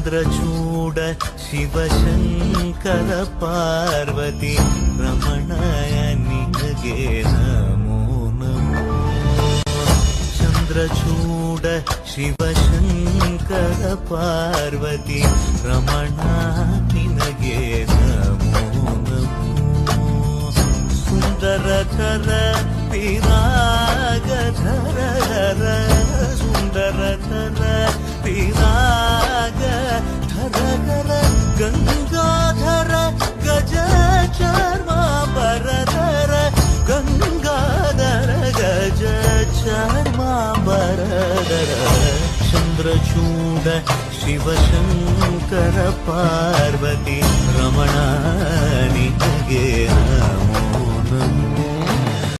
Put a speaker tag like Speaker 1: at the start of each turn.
Speaker 1: चन्द्रचूड शिवशङ्कर पार्वती रमणाय निनगे नमो नमो चन्द्रचूड शिवशङ्कर पार्वती रमणा निनगे नमो नमो सुन्दरकर विरागधर सुन्दरकर विरागधर गंगाधर गज चर्मांबरधर गंगाधर गज चर्मांबरधर चन्द्रचूड शिवशङ्कर पार्वती रमणा निनगे